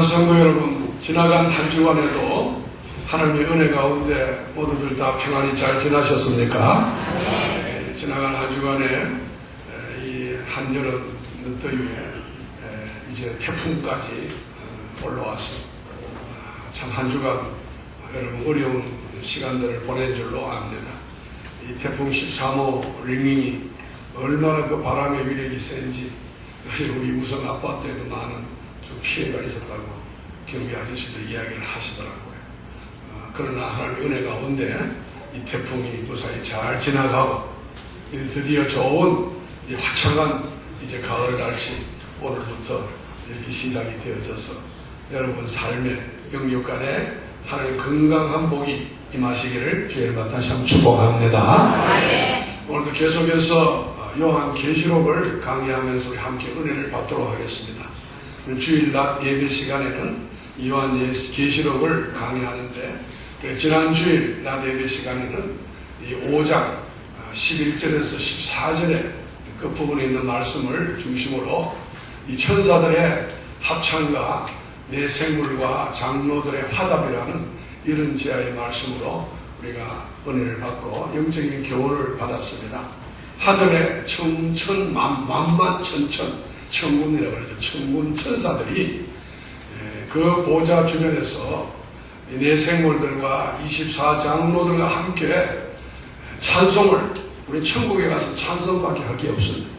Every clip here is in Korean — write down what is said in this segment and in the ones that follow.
성도 여러분, 지나간 한 주간에도 하나님의 은혜 가운데 모두들 다 평안히 잘 지나셨습니까? 지나간 한 주간에 이 한여름 늦더위에 이제 태풍까지 올라와서 참 한 주간 여러분 어려운 시간들을 보낸 줄로 압니다. 이 태풍 13호 링링이 얼마나 그 바람의 위력이 센지 우리 우성 아파트에도 많은 좀 피해가 있었다고 경비 아저씨들 이야기를 하시더라고요. 그러나 하나님의 은혜 가운데 이 태풍이 무사히 잘 지나가고 드디어 좋은 이 화창한 이제 가을 날씨 오늘부터 이렇게 시작이 되어져서 여러분 삶의 영육간에 하나님의 건강한 복이 임하시기를 주의 이름으로 다시 한번 축복합니다. 오늘도 계속해서 요한계시록을 강의하면서 우리 함께 은혜를 받도록 하겠습니다. 주일 낮 예배 시간에는 요한계시록을 강의하는데 지난 주일 낮 예배 시간에는 이 5장 11절에서 14절에 그 부분에 있는 말씀을 중심으로 이 천사들의 합창과 내 생물과 장로들의 화답이라는 이런 제야의 말씀으로 우리가 은혜를 받고 영적인 교훈을 받았습니다. 하늘의 천천만만천천 천군이라고 그러죠. 천군 천사들이 그 보좌 주변에서 내 생물들과 24장로들과 함께 찬송을, 우리 천국에 가서 찬송밖에 할 게 없습니다.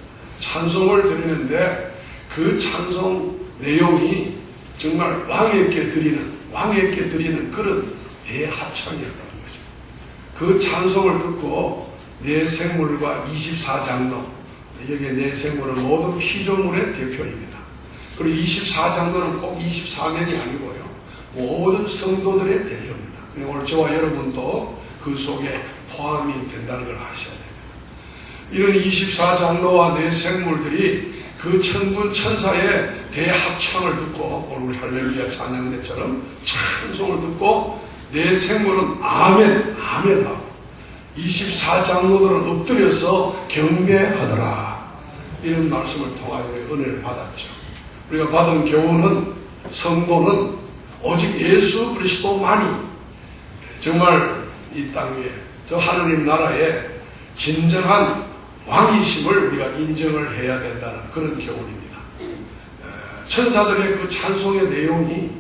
찬송을 드리는데 그 찬송 내용이 정말 왕에게 드리는 그런 대합창이었다는 거죠. 그 찬송을 듣고 내 생물과 24장로, 여기에 내 생물은 모든 피조물의 대표입니다. 그리고 24장로는 꼭 24명이 아니고요, 모든 성도들의 대표입니다. 그리고 오늘 저와 여러분도 그 속에 포함이 된다는 걸 아셔야 됩니다. 이런 24장로와 내 생물들이 그 천군 천사의 대합창을 듣고 오늘 할렐루야 찬양대처럼 찬송을 듣고 내 생물은 아멘 아멘하고 24장로들은 엎드려서 경배하더라. 이런 말씀을 통하여 은혜를 받았죠. 우리가 받은 교훈은, 성도는 오직 예수 그리스도만이 정말 이 땅 위에 저 하느님 나라에 진정한 왕이심을 우리가 인정을 해야 된다는 그런 교훈입니다. 천사들의 그 찬송의 내용이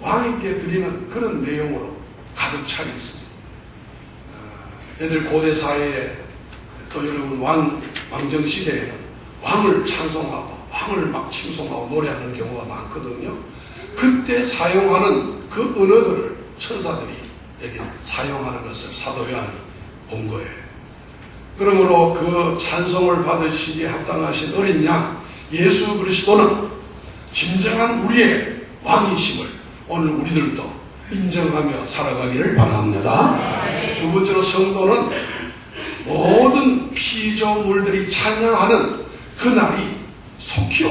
왕에게 드리는 그런 내용으로 가득 차 있습니다. 애들 고대 사회에 또 여러분 왕정 시대에는 왕을 찬송하고 왕을 막 칭송하고 노래하는 경우가 많거든요. 그때 사용하는 그 언어들을 천사들이 여기 사용하는 것을 사도 요한이 본 거예요. 그러므로 그 찬송을 받으시기에 합당하신 어린 양 예수 그리스도는 진정한 우리의 왕이심을 오늘 우리들도 인정하며 살아가기를 바랍니다. 두 번째로 성도는 모든 피조물들이 찬양하는 그 날이 속히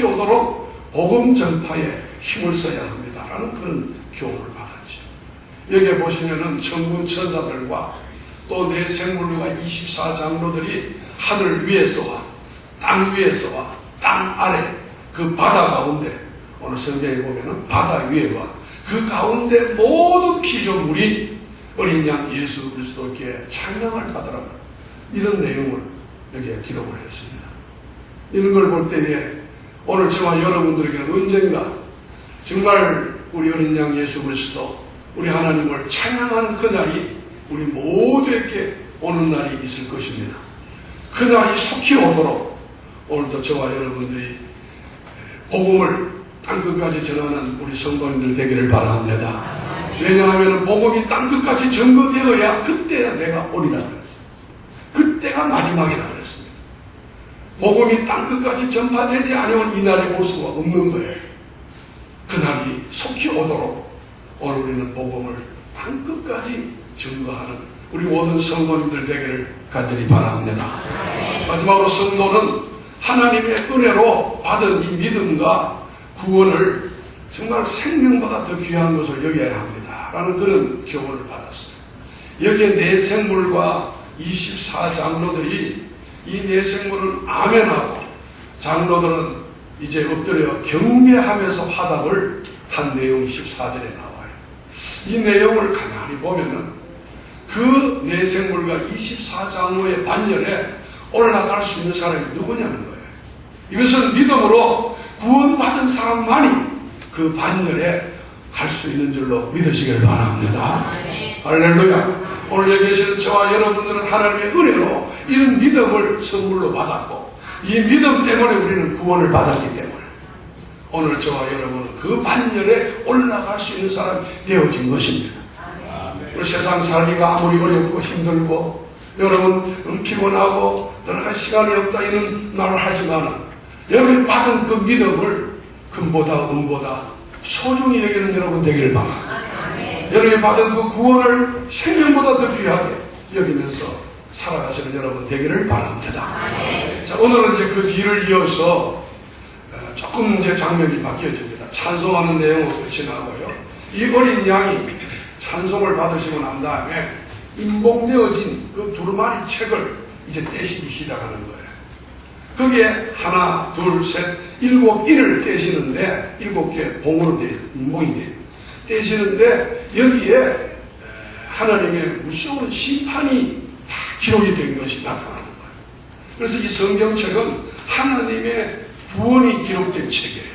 오도록 복음 전파에 힘을 써야 합니다라는 그런 교훈을 받았죠. 여기에 보시면은 천군 천사들과 또 내 생물과 24장로들이 하늘 위에서와 땅 위에서와 땅 아래 그 바다 가운데, 오늘 성경에 보면은 바다 위에와 그 가운데 모든 피조물이 어린 양 예수 그리스도께 찬양을 하더라. 이런 내용을 여기에 기록을 했습니다. 이런 걸 볼 때에 오늘 저와 여러분들에게는 언젠가 정말 우리 어린 양 예수 그리스도, 우리 하나님을 찬양하는 그 날이 우리 모두에게 오는 날이 있을 것입니다. 그 날이 속히 오도록 오늘도 저와 여러분들이 복음을 땅끝까지 전하는 우리 성도님들 되기를 바랍니다. 왜냐하면 복음이 땅끝까지 전거되어야 그때야 내가 오리라 그랬어요. 그때가 마지막이라 그랬습니다. 복음이 땅끝까지 전파되지 않으면 이 날에 올 수가 없는 거예요. 그 날이 속히 오도록 오늘 우리는 복음을 땅끝까지 증거하는 우리 모든 성도님들 되기를 간절히 바랍니다. 마지막으로 성도는 하나님의 은혜로 받은 이 믿음과 구원을 정말 생명보다 더 귀한 것을 여겨야 합니다 라는 그런 교훈을 받았어요. 여기에 내 생물과 24장로들이 이 내 생물은 아멘하고 장로들은 이제 엎드려 경배하면서 화답을 한 내용이 14절에 나와요. 이 내용을 가만히 보면은 그 내생물과 24장로의 반열에 올라갈 수 있는 사람이 누구냐는 거예요. 이것은 믿음으로 구원받은 사람만이 그 반열에 갈 수 있는 줄로 믿으시길 바랍니다. 할렐루야. 오늘 여기 계시는 저와 여러분들은 하나님의 은혜로 이런 믿음을 선물로 받았고, 이 믿음 때문에 우리는 구원을 받았기 때문에 오늘 저와 여러분은 그 반열에 올라갈 수 있는 사람이 되어진 것입니다. 우리 세상 살기가 아무리 어렵고 힘들고 여러분 피곤하고 들어갈 시간이 없다 이런 말을 하지만 여러분이 받은 그 믿음을 금보다 은보다 소중히 여기는 여러분 되기를 바랍니다. 여러분이 받은 그 구원을 생명보다 더 귀하게 여기면서 살아가시는 여러분 되기를 바랍니다. 자, 오늘은 이제 그 뒤를 이어서 조금 이제 장면이 바뀌어집니다. 찬송하는 내용은 끝이 나고요. 이 어린 양이 찬송을 받으시고 난 다음에 인봉되어진 그 두루마리 책을 이제 떼시기 시작하는 거예요. 거기에 하나, 둘, 셋, 7인을 떼시는데 7개 봉으로 인봉이 돼요. 떼시는데 여기에 하나님의 무서운 심판이 다 기록이 된 것이 나타나는 거예요. 그래서 이 성경책은 하나님의 구원이 기록된 책이에요.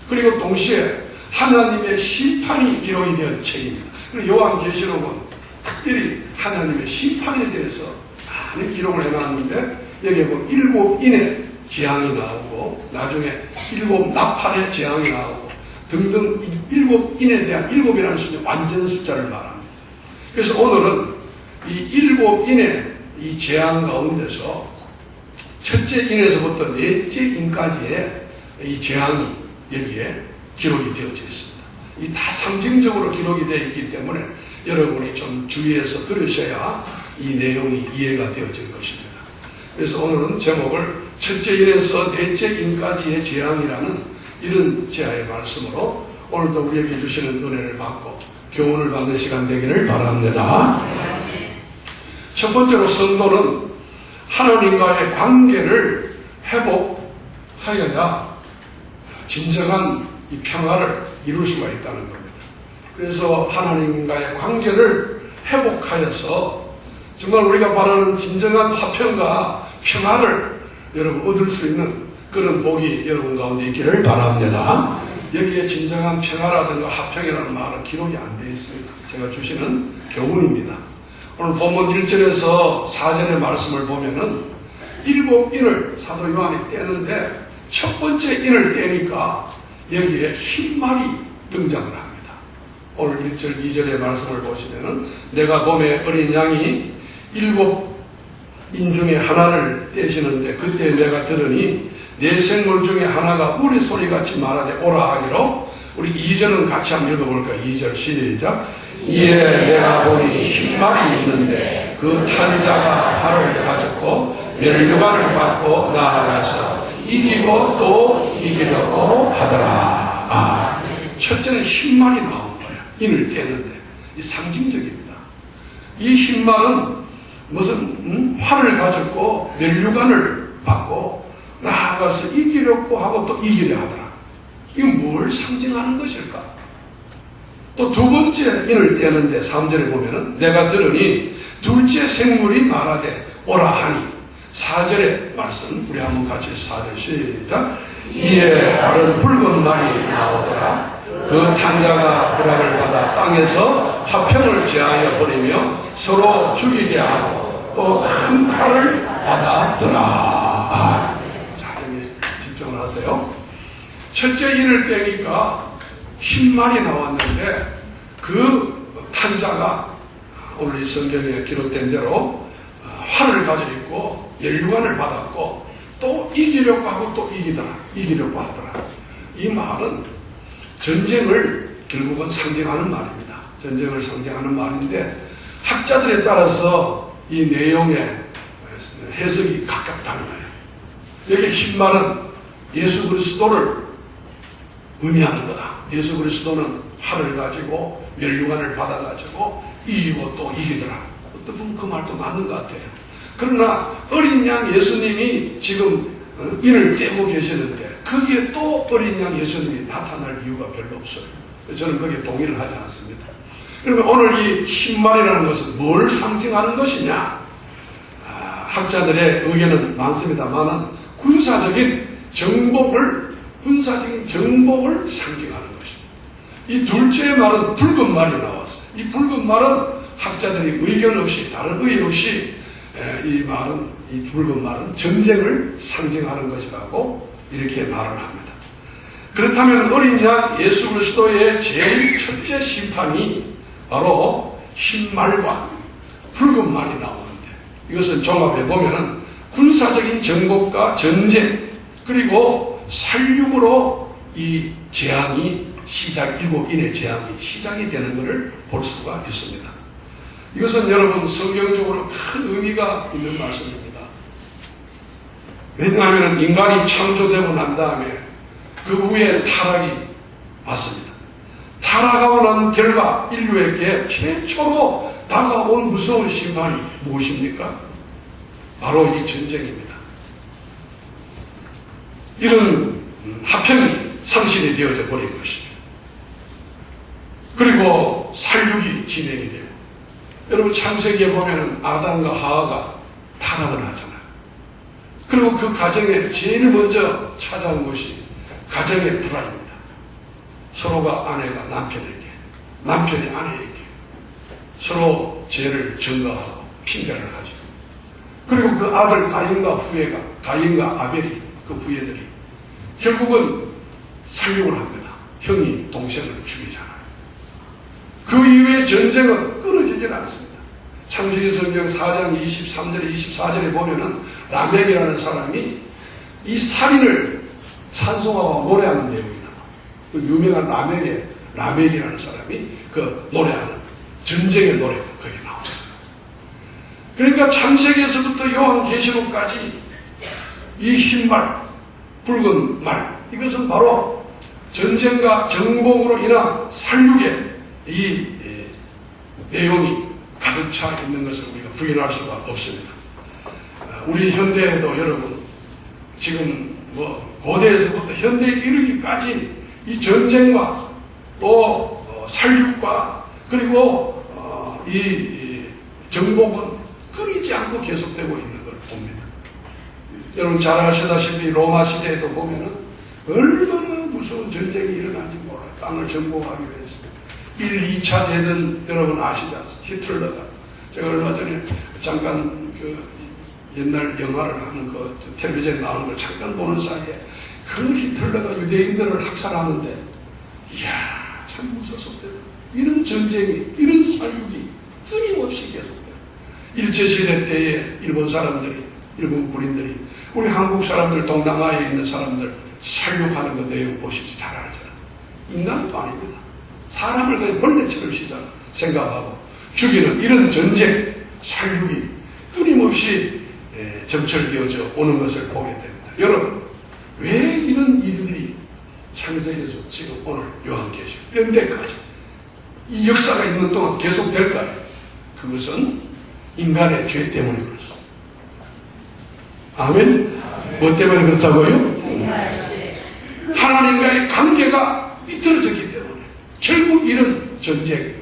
그리고 동시에 하나님의 심판이 기록이 된 책입니다. 그리고 요한계시록은 특별히 하나님의 심판에 대해서 많은 기록을 해놨는데 여기에 보면 7인의 재앙이 나오고 나중에 7나팔의 재앙이 나오고 등등 7인에 대한 7이라는 숫자 완전 숫자를 말합니다. 그래서 오늘은 이 7인의 이 재앙 가운데서 첫째 인에서부터 넷째 인까지의 이 재앙이 여기에 기록이 되어져 있습니다. 이 다 상징적으로 기록이 되어 있기 때문에 여러분이 좀 주의해서 들으셔야 이 내용이 이해가 되어질 것입니다. 그래서 오늘은 제목을 첫째 인에서 넷째 인까지의 재앙이라는 이런 제아의 말씀으로 오늘도 우리에게 주시는 은혜를 받고 교훈을 받는 시간 되기를 바랍니다. 첫 번째로 성도는 하나님과의 관계를 회복하여야 진정한 이 평화를 이룰 수가 있다는 겁니다. 그래서 하나님과의 관계를 회복하여서 정말 우리가 바라는 진정한 화평과 평화를 여러분 얻을 수 있는 그런 복이 여러분 가운데 있기를 바랍니다. 여기에 진정한 평화라든가 화평이라는 말은 기록이 안 되어 있습니다. 제가 주시는 교훈입니다. 오늘 본문 1절에서 4절의 말씀을 보면은 7인을 사도 요한이 떼는데 첫 번째 인을 떼니까 여기에 흰말이 등장을 합니다. 오늘 1절 2절의 말씀을 보시면은 내가 봄에 어린 양이 7인 중에 하나를 떼시는데 그때 내가 들으니 네 생물 중에 하나가 우리 소리같이 말하되 오라 하기로. 우리 2절은 같이 한번 읽어볼까요? 2절 시작. 이에 내가 보니 흰말이 있는데 그 탄자가 활을 가졌고 멸류관을 받고 나아가서 이기고 또 이기려고 하더라. 첫째는 흰말이 나온 거예요. 인을 떼는데 이 상징적입니다. 이 흰말은 무슨 활을 가졌고 멸류관을 받고 나아가서 이기려고 하고 또 이기려 하더라. 이건 뭘 상징하는 것일까? 또 두 번째 인을 떼는데 3절에 보면은 내가 들으니 둘째 생물이 말하되 오라 하니. 4절의 말씀 우리 한번 같이 4절 시작. 이에 다른 붉은 말이 나오더라. 그 탄자가 불안을 받아 땅에서 화평을 제하여 버리며 서로 죽이게 하고 또 큰 칼을 받았더라. 자, 여기 집중을 하세요. 첫째 인을 떼니까 흰말이 나왔는데 그 탄자가 오늘 이 성경에 기록된 대로 활을 가지고 있고 멸류관을 받았고 또 이기려고 하고 또 이기려고 하더라. 이 말은 전쟁을 결국은 상징하는 말입니다. 전쟁을 상징하는 말인데 학자들에 따라서 이 내용의 해석이 각각 달라요. 여기 흰말은 예수 그리스도를 의미하는 거다. 예수 그리스도는 활을 가지고 멸류관을 받아가지고 이기고 또 이기더라. 어떻게 보면 그 말도 맞는 것 같아요. 그러나 어린 양 예수님이 지금 인을 떼고 계시는데 거기에 또 어린 양 예수님이 나타날 이유가 별로 없어요. 저는 거기에 동의를 하지 않습니다. 그러면 오늘 이 흰말이라는 것은 뭘 상징하는 것이냐? 학자들의 의견은 많습니다만 군사적인 정복을 상징하는 것입니다. 이 둘째 말은 붉은 말이 나왔어요. 이 붉은 말은 학자들이 의견 없이, 다른 의의 없이 이 붉은 말은 전쟁을 상징하는 것이라고 이렇게 말을 합니다. 그렇다면 어린 양 예수 그리스도의 제일 첫째 심판이 바로 흰 말과 붉은 말이 나오는데, 이것은 종합해 보면은 군사적인 정복과 전쟁 그리고 살육으로 이 재앙이 일곱 인의 재앙이 시작이 되는 것을 볼 수가 있습니다. 이것은 여러분 성경적으로 큰 의미가 있는 말씀입니다. 왜냐하면 인간이 창조되고 난 다음에 그 후에 타락이 왔습니다. 타락하고 난 결과 인류에게 최초로 다가온 무서운 심판이 무엇입니까? 바로 이 전쟁입니다. 이런 화평이 상실이 되어져 버린 것이죠. 그리고 살육이 진행이 되고, 여러분 창세기에 보면 아담과 하와가 타락을 하잖아요. 그리고 그 가정에 제일 먼저 찾아온 것이 가정의 불화입니다. 서로가 아내가 남편에게, 남편이 아내에게 서로 죄를 전가하고 핑계를 가지고, 그리고 그 아들 가인과 아벨이 그 후예들이 결국은 살육을 합니다. 형이 동생을 죽이잖아요. 그 이후에 전쟁은 끊어지질 않습니다. 창세기 성경 4장 23절에 24절에 보면은 라멕이라는 사람이 이 살인을 찬송하고 노래하는 내용이다. 그 유명한 라멕이라는 사람이 그 노래하는 전쟁의 노래가 거기 나옵니다. 그러니까 창세기에서부터 요한계시록까지 이 흰말, 붉은 말, 이것은 바로 전쟁과 정복으로 인한 살육의 이 내용이 가득 차 있는 것을 우리가 부인할 수가 없습니다. 우리 현대에도 여러분 지금 고대에서부터 현대에 이르기까지 이 전쟁과 또 살육과 그리고 이 정복은 끊이지 않고 계속되고 있는 걸 봅니다. 여러분 잘 아시다시피 로마 시대에도 보면은 얼마나 무서운 전쟁이 일어난지 몰라요. 땅을 정복하기 위해서 1, 2차 대전 여러분 아시지 않습니까? 히틀러가, 제가 얼마 전에 잠깐 그 옛날 영화를 하는 그 텔레비전에 나오는 걸 잠깐 보는 사이에 그 히틀러가 유대인들을 학살하는데, 이야 참 무섭습니다. 이런 전쟁이, 이런 살육이 끊임없이 계속돼요. 일제시대 때에 일본 사람들이, 일본 군인들이 우리 한국 사람들, 동남아에 있는 사람들 살육하는 그 내용 보시지 잘 알잖아요. 인간도 아닙니다. 사람을 그냥 벌레처럼 생각하고 죽이는 이런 전쟁, 살육이 끊임없이 점철되어져 오는 것을 보게 됩니다. 여러분, 왜 이런 일들이 창세기에서 지금 오늘 요한계시록 현대까지 이 역사가 있는 동안 계속될까요? 그것은 인간의 죄 때문에 그렇습니다. 아멘? 뭐 때문에 그렇다고요? 하나님과의 관계가 삐뚤어졌기 때문에 결국 이런 전쟁,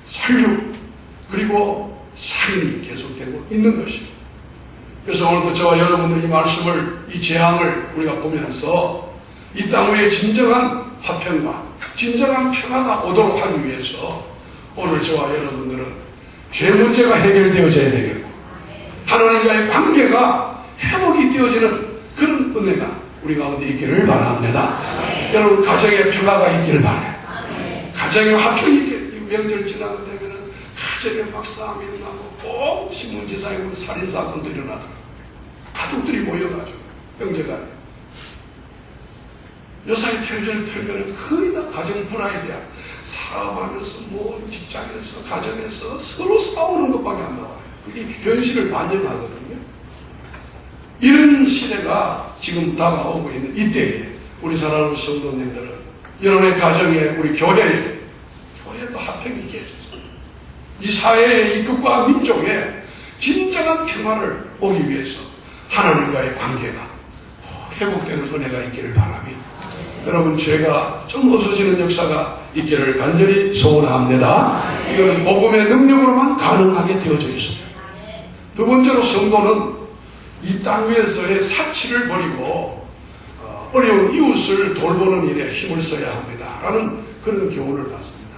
살육, 그리고 살인이 계속되고 있는 것입니다. 그래서 오늘도 저와 여러분들 이 말씀을, 이 재앙을 우리가 보면서 이 땅 위에 진정한 화평과 진정한 평화가 오도록 하기 위해서 오늘 저와 여러분들은 죄 문제가 해결되어져야 되겠고, 하나님과의 관계가 회복이 되어지는 그런 은혜가 우리 가운데 있기를 바랍니다. 여러분, 가정의 평화가 있기를 바라요. 가정의 화평이 명절 지나고 되면은 가정에 막 싸움이 일어나고 꼭 신문지사에 보면 살인사건도 일어나더라고요. 가족들이 모여가지고 형제간에. 요사이 텔레비전을 틀면은 거의 다 가정 불화에 대한, 사업하면서 뭐 직장에서 가정에서 서로 싸우는 것밖에 안 나와요. 그게 현실을 반영하거든요. 이런 시대가 지금 다가오고 있는 이때에 우리 사랑하는 성도님들은 여러분의 가정에, 우리 교회도 화평이 있게 해주세요. 이 사회의, 이 국가와 민족에 진정한 평화를 오기 위해서 하나님과의 관계가 회복되는 은혜가 있기를 바라며 여러분 죄가 좀 없어지는 역사가 있기를 간절히 소원합니다. 이건 복음의 능력으로만 가능하게 되어져 있습니다. 두 번째로 성도는 이 땅 위에서의 사치를 버리고 어려운 이웃을 돌보는 일에 힘을 써야 합니다 라는 그런 교훈을 받습니다.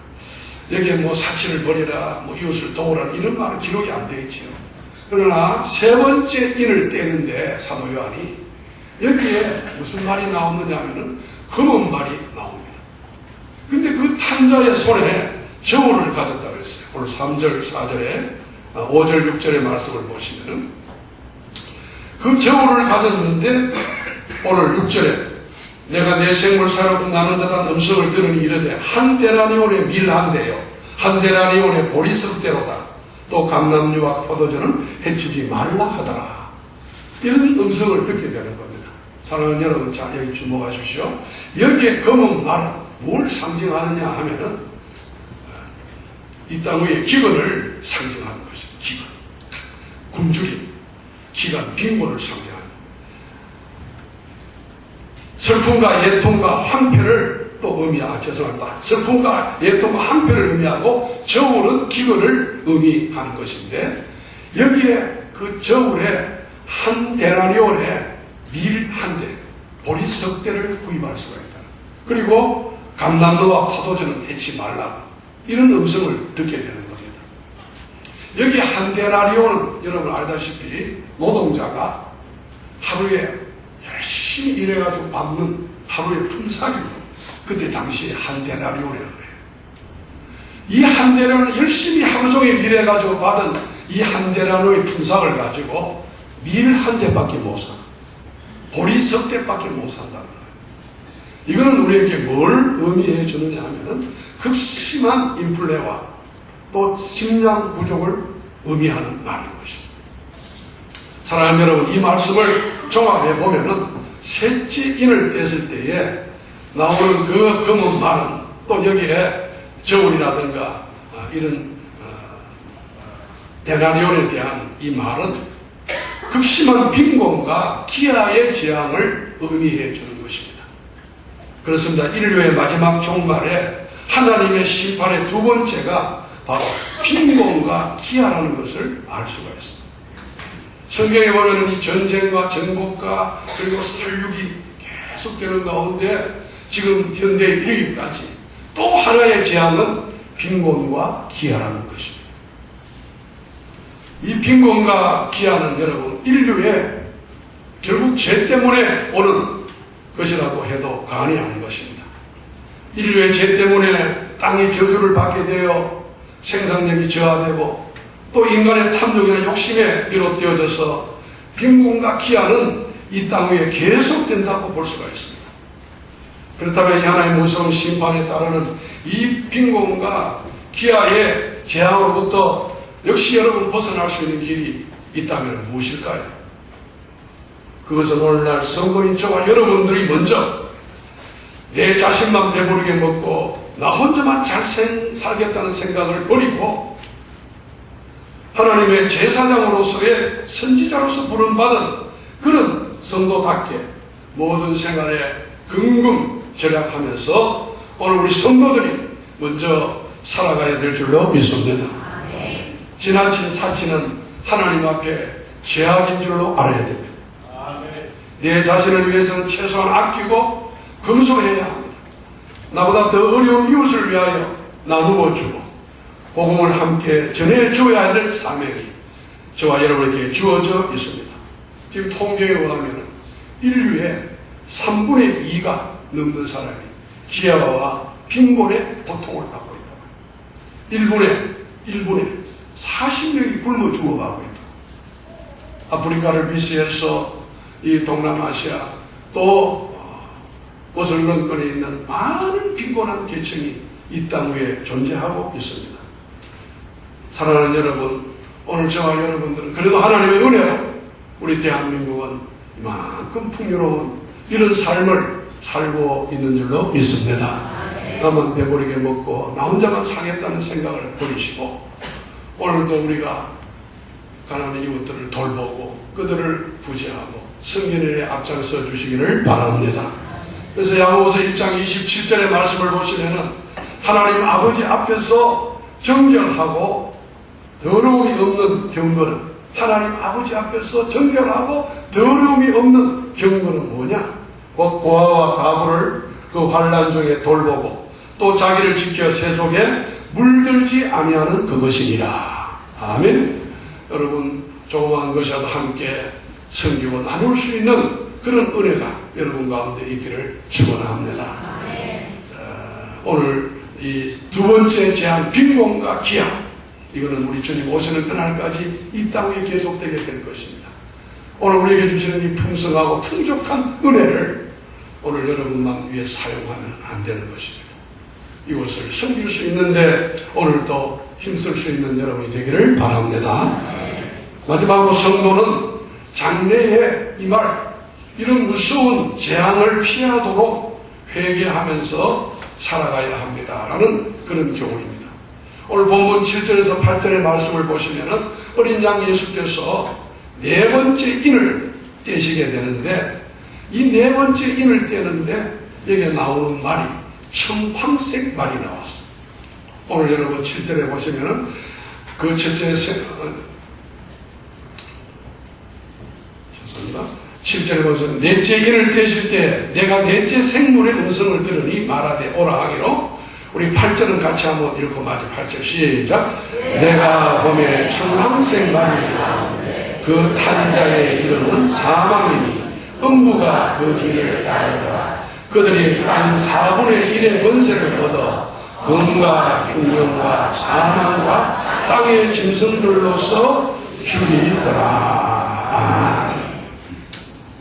여기에 뭐 사치를 버리라, 뭐 이웃을 도우라 이런 말은 기록이 안 되어 있지요. 그러나 세 번째 인을 떼는데 사도 요한이 여기에 무슨 말이 나오느냐 하면은 검은 말이 나옵니다. 근데 그 탄자의 손에 저울을 가졌다고 했어요. 오늘 3절, 4절에 5절, 6절의 말씀을 보시면은 그 저울을 가졌는데 오늘 6절에 내가 내 생물사로 나는 듯한 음성을 들으니 이르되 한 데나리온의 밀 한 대요 한 데나리온의 보리석 대로다 또 감람류와 포도주는 해치지 말라 하더라. 이런 음성을 듣게 되는 겁니다. 사랑하는 여러분, 자 여기 주목하십시오. 여기에 검은 말은 뭘 상징하느냐 하면은 이 땅 위의 기근을 상징하는 것입니다. 기근, 굶주림, 기간, 빈곤을 상징하는 슬픔과 예통과 황폐를 또 죄송합니다. 슬픔과 예통과 황폐를 의미하고 저울은 기근을 의미하는 것인데 여기에 그 저울에 한 데나리온에 밀 한 대, 보리석 대를 구입할 수가 있다. 그리고 감람류와 포도주는 해치 말라. 이런 음성을 듣게 되는 겁니다. 여기 한 데나리온은 여러분 알다시피 노동자가 하루에 열심히 일해가지고 받는 하루의 품삯이에요. 그때 당시에 한 데나리온이라고 해요. 이 한 데나리온은 열심히 하루 종일 일해가지고 받은 이 한 데나리온의 품삯을 가지고 밀 한 대밖에 못 사. 보리석 대밖에 못 산다는 거예요. 이거는 우리에게 뭘 의미해 주느냐 하면은 극심한 인플레와 또 식량 부족을 의미하는 말인 것입니다. 사랑하는 여러분, 이 말씀을 종합해 보면은 셋째 인을 뗐을 때에 나오는 그 검은 말은 또 여기에 저울이라든가 이런 데나리온에 대한 이 말은 극심한 빈곤과 기아의 재앙을 의미해 주는 것입니다. 그렇습니다. 인류의 마지막 종말에 하나님의 심판의 두 번째가 바로 빈곤과 기아라는 것을 알 수가 있습니다. 성경에 보면 이 전쟁과 정복과 그리고 살육이 계속되는 가운데 지금 현대에 이르기까지 또 하나의 재앙은 빈곤과 기아라는 것입니다. 이 빈곤과 기아는 여러분 인류의 결국 죄 때문에 오는 것이라고 해도 과언이 아닌 것입니다. 인류의 죄 때문에 땅이 저주를 받게 되어 생산력이 저하되고 또 인간의 탐욕이나 욕심에 비롯되어져서 빈곤과 기아는 이 땅 위에 계속된다고 볼 수가 있습니다. 그렇다면 이 하나님의 무서운 심판에 따르는 이 빈곤과 기아의 재앙으로부터 역시 여러분 벗어날 수 있는 길이 있다면 무엇일까요? 그것은 오늘날 성도인 저와 여러분들이 먼저 내 자신만 배부르게 먹고 나 혼자만 잘 살겠다는 생각을 버리고 하나님의 제사장으로서의 선지자로서 부름받은 그런 성도답게 모든 생활에 긍금 절약하면서 오늘 우리 성도들이 먼저 살아가야 될 줄로 믿습니다. 지나친 사치는 하나님 앞에 죄악인 줄로 알아야 됩니다. 내 자신을 위해서는 최소한 아끼고 금소해야 합니다. 나보다 더 어려운 이웃을 위하여 나누어 주고 복음을 함께 전해줘야 될 사명이 저와 여러분에게 주어져 있습니다. 지금 통계에 의하면 인류의 3분의 2가 넘는 사람이 기아와 빈곤의 고통을 받고 있다. 1분에 40명이 굶어 죽어가고 있다. 아프리카를 비롯해서 이 동남아시아 또 오슬런권에 있는 많은 빈곤한 계층이 이 땅 위에 존재하고 있습니다. 사랑하는 여러분, 오늘 저와 여러분들은 그래도 하나님의 은혜로 우리 대한민국은 이만큼 풍요로운 이런 삶을 살고 있는 줄로 믿습니다. 나만 배부르게 먹고 나 혼자만 살겠다는 생각을 버리시고 오늘도 우리가 가난한 이웃들을 돌보고 그들을 구제하고 섬기는 일에 앞장서 주시기를 바랍니다. 그래서 야고보서 1장 27절의 말씀을 보시면은 하나님 아버지 앞에서 정결하고 더러움이 없는 경건은, 하나님 아버지 앞에서 정결하고 더러움이 없는 경건은 뭐냐? 곧 고아와 과부를 그 환난 중에 돌보고 또 자기를 지켜 세속에 물들지 아니하는 그것이니라. 아멘. 여러분, 조그마한 것이라도 함께 섬기고 나눌 수 있는 그런 은혜가 여러분 가운데 있기를 축원합니다. 오늘 이 두 번째 제한, 빈곤과 기약, 이거는 우리 주님 오시는 그날까지 이 땅에 계속되게 될 것입니다. 오늘 우리에게 주시는 이 풍성하고 풍족한 은혜를 오늘 여러분만 위해 사용하면 안 되는 것입니다. 이것을 섬길 수 있는데 오늘도 힘쓸 수 있는 여러분이 되기를 바랍니다. 마지막으로 성도는 장래에 임할 이런 무서운 재앙을 피하도록 회개하면서 살아가야 합니다라는 그런 교훈입니다. 오늘 본문 7절에서 8절의 말씀을 보시면 어린 양 예수께서 네 번째 인을 떼시게 되는데, 이 네 번째 인을 떼는데 여기에 나오는 말이 청황색 말이 나왔어요. 오늘 여러분 7절에 보시면 그 첫째 7절에 보시면 넷째 인을 떼실 때 내가 넷째 생물의 음성을 들으니 말하되 오라 하기로, 우리 8절은 같이 한번 읽고 마저 8절 시작. 내가 봄에 청황색 말이 나오는데 그 탄자의 이름은 사망이니 음부가 그 뒤를 따르더라. 그들이 땅 4분의 1의 권세를 얻어 검과 흉년과 사망과 땅의 짐승들로서 죽이더라.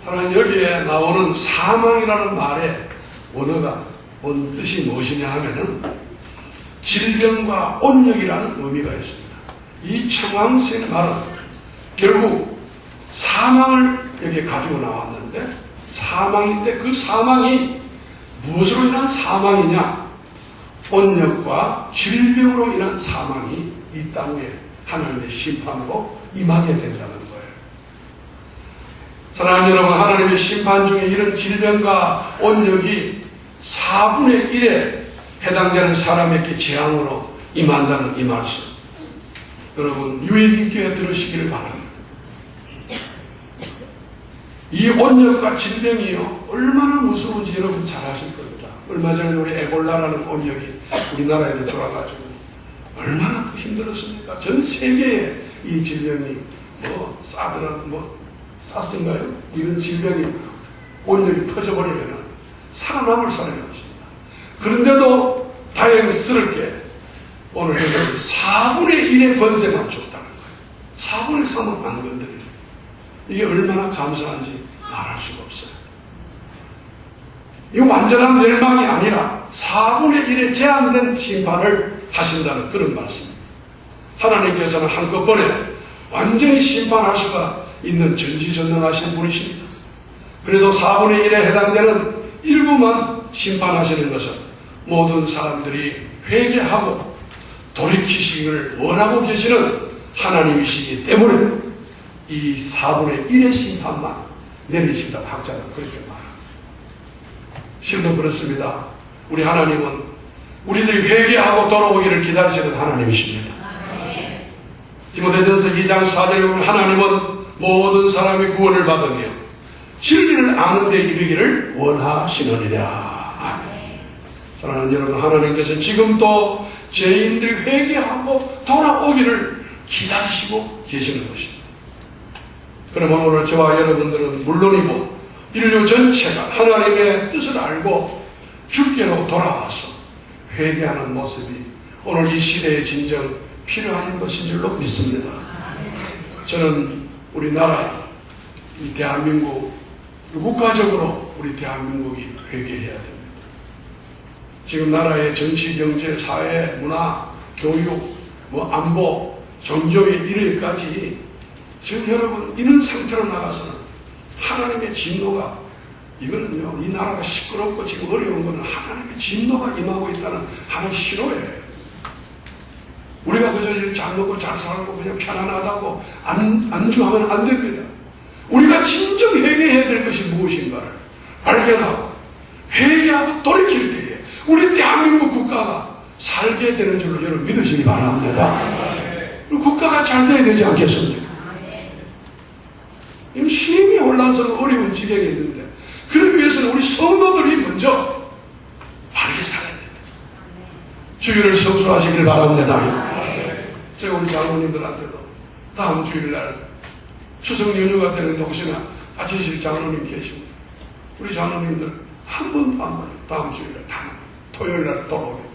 사랑하는, 여기에 나오는 사망이라는 말의 원어가 본 뜻이 무엇이냐 하면은 질병과 온역이라는 의미가 있습니다. 이 청황색 말은 결국 사망을 여기에 가지고 나왔는데, 사망인데 그 사망이 무엇으로 인한 사망이냐? 온역과 질병으로 인한 사망이 이 땅에 하나님의 심판으로 임하게 된다는 거예요. 사랑하는 여러분, 하나님의 심판 중에 이런 질병과 온역이 4분의 1에 해당되는 사람에게 재앙으로 임한다는 이 말씀, 여러분 유익 있게 들으시기를 바랍니다. 이 온역과 질병이요 얼마나 무서운지 여러분 잘 아실 겁니다. 얼마 전에 우리 에볼라라는 온역이 우리나라에 돌아가지고 얼마나 힘들었습니까? 전 세계에 이 질병이 사스인가요? 이런 질병이 온역이 퍼져버리면 살아남을 사람이 없습니다. 그런데도 다행스럽게 오늘 4분의 1의 권세만 줬다는 거예요. 4분의 3은 안 건드려요. 이게 얼마나 감사한지 말할 수가 없어요. 이 완전한 멸망이 아니라 4분의 1의 제한된 심판을 하신다는 그런 말씀입니다. 하나님께서는 한꺼번에 완전히 심판할 수가 있는 전지전능하신 분이십니다. 그래도 4분의 1에 해당되는 일부만 심판하시는 것은 모든 사람들이 회개하고 돌이키시기를 원하고 계시는 하나님이시기 때문에 이 4분의 1의 심판만 내리신다고 학자는 그렇게 말합니다. 실도 그렇습니다. 우리 하나님은 우리들이 회개하고 돌아오기를 기다리시는 하나님이십니다. 디모데전서 2장 4절에 보면 하나님은 모든 사람이 구원을 받으며 진리를 아는 데 이르기를 원하시느니라. 아멘. 사랑하는 여러분, 하나님께서는 지금도 죄인들이 회개하고 돌아오기를 기다리시고 계시는 것입니다. 그러면 오늘 저와 여러분들은 물론이고 인류 전체가 하나님의 뜻을 알고 주께로 돌아와서 회개하는 모습이 오늘 이 시대에 진정 필요한 것인 줄로 믿습니다. 저는 우리나라, 이 대한민국, 국가적으로 우리 대한민국이 회개해야 됩니다. 지금 나라의 정치, 경제, 사회, 문화, 교육, 안보, 종교의 일일까지 지금 여러분 이런 상태로 나가서는 하나님의 진노가, 이거는요, 이 나라가 시끄럽고 지금 어려운 거는 하나님의 진노가 임하고 있다는 하나의 신호예요. 우리가 그저 잘 먹고 잘 살고 그냥 편안하다고 안주하면 안 됩니다. 우리가 진정 회개해야 될 것이 무엇인가를 발견하고 회개하고 돌이킬 때에 우리 대한민국 국가가 살게 되는 줄로 여러분 믿으시기 바랍니다. 국가가 잘 돼야 되지 않겠습니까? 심히 혼란스러운 어려운 지경에 있는데 그러기 위해서는 우리 성도들이 먼저 바르게 살아야 됩니다. 주일을 성수하시길 바랍니다. 제가 우리 장로님들한테도 다음 주일날 추석 연휴가 되는데 혹시나 아치실 장로님 계십니다. 우리 장로님들 한 번도 안 봐요. 다음 주일날 다 토요일날 돌아오겠다.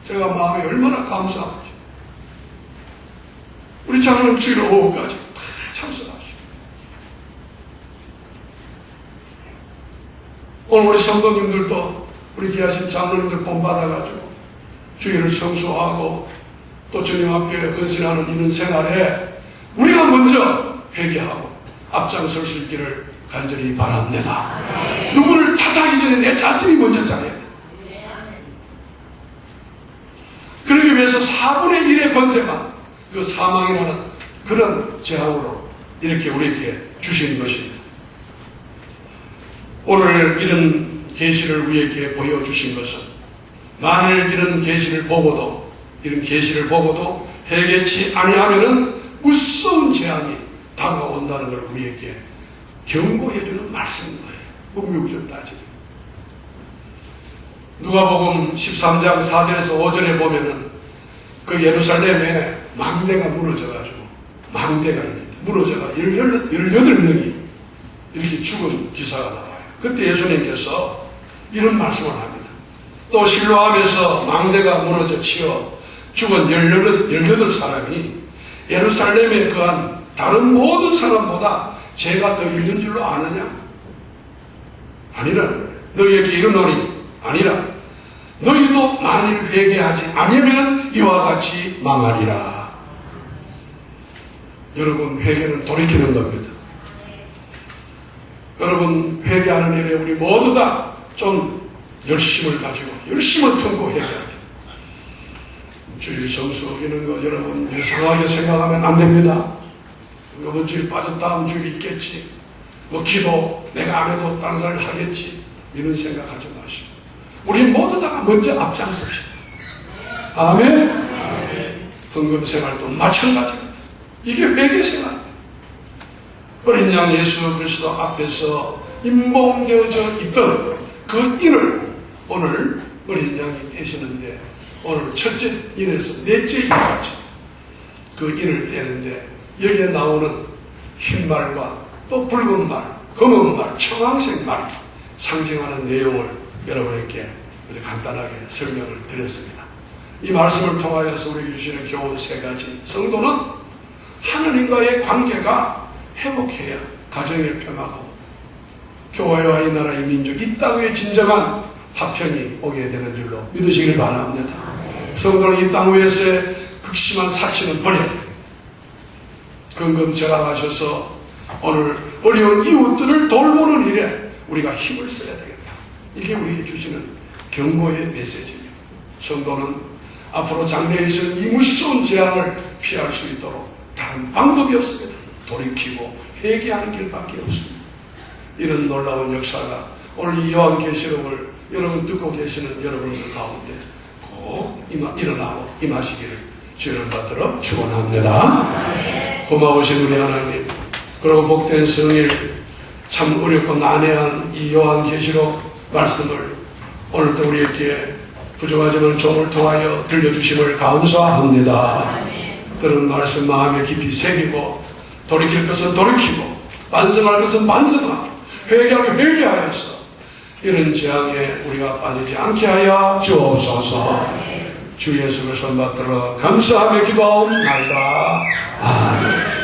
제가 마음이 얼마나 감사하죠. 우리 장로님 주일 오후까지 다 참석하시고 오늘 우리 성도님들도 우리 귀하신 장로님들 본받아가지고 주일을 성수하고 또 주님 앞에 헌신하는 이런 생활에 우리가 먼저 회개하고 앞장설 수 있기를 간절히 바랍니다. 누구를 탓하기 전에 내 자신이 먼저 잘해야 돼. 그러기 위해서 4분의 1의 권세만 그 사망이라는 그런 재앙으로 이렇게 우리에게 주신 것입니다. 오늘 이런 계시를 우리에게 보여주신 것은 만일 이런 계시를 보고도 회개치 아니하면은 무서운 재앙이 다가온다는 걸 우리에게 경고해주는 말씀인 거예요. 문명적으로 따지면 누가복음 13장 4절에서 5절에 보면은 그 예루살렘에 망대가 무너져가지고 망대가 있는데 무너져가 18명이 이렇게 죽은 기사가 나와요. 그때 예수님께서 이런 말씀을 합니다. 또 실로암에서 망대가 무너져 치어 죽은 18사람이 예루살렘에 거한 다른 모든 사람보다 죄가 더 있는 줄로 아느냐? 아니라는 거예요. 너희에게 이르노니 아니라 너희도 만일 회개하지 아니하면 이와 같이 망하리라. 여러분 회개는 돌이키는 겁니다. 여러분 회개하는 일에 우리 모두 다 좀 열심을 가지고 열심을 품고 회개하게. 주일 성수 이런 거 여러분 예상하게 생각하면 안 됩니다. 이번 주일 빠져 다음 주일 있겠지. 뭐 기도 내가 안 해도 다른 사람이 하겠지. 이런 생각하지 마시고 우리 모두 다 먼저 앞장섭시다. 아멘. 헌금 생활도 마찬가지입니다. 이게 회개 생활입니다. 어린 양 예수 그리스도 앞에서 임봉되어져 있던 그 인을 오늘 어린 양이 떼시는데 오늘 첫째 인에서 넷째 인까지 그 인을 떼는데 여기에 나오는 흰말과 또 붉은 말, 검은 말, 청황색 말이 상징하는 내용을 여러분에게 간단하게 설명을 드렸습니다. 이 말씀을 통하여서 우리에게 주시는 교훈 3가지. 성도는 하나님과의 관계가 회복해야 가정의 평화고 교회와 이 나라의 민족, 이 땅의 진정한 화평이 오게 되는 줄로 믿으시길 바랍니다. 성도는 이 땅 위에서의 극심한 사치는 버려야 됩니다. 근검절약하셔서 오늘 어려운 이웃들을 돌보는 일에 우리가 힘을 써야 되겠다. 이게 우리에게 주시는 경고의 메시지입니다. 성도는 앞으로 장래에 있을 이 무서운 재앙을 피할 수 있도록 다른 방법이 없습니다. 돌이키고 회개하는 길밖에 없습니다. 이런 놀라운 역사가 오늘 이 요한계시록을 여러분 듣고 계시는 여러분들 가운데 꼭 일어나고 임하시기를 주를 받들어 축원합니다. 고마우신 우리 하나님, 그리고 복된 성일 참 어렵고 난해한 이 요한계시록 말씀을 오늘도 우리에게 부족하지만 종을 통하여 들려주심을 감사합니다. 그런 말씀 마음에 깊이 새기고 돌이킬 것은 돌이키고 반성할 것은 반성하고 회개하면 회개하여서 이런 재앙에 우리가 빠지지 않게 하여 주옵소서. 주 예수를 손받들어 감사하며 기도하옵나이다. 아멘.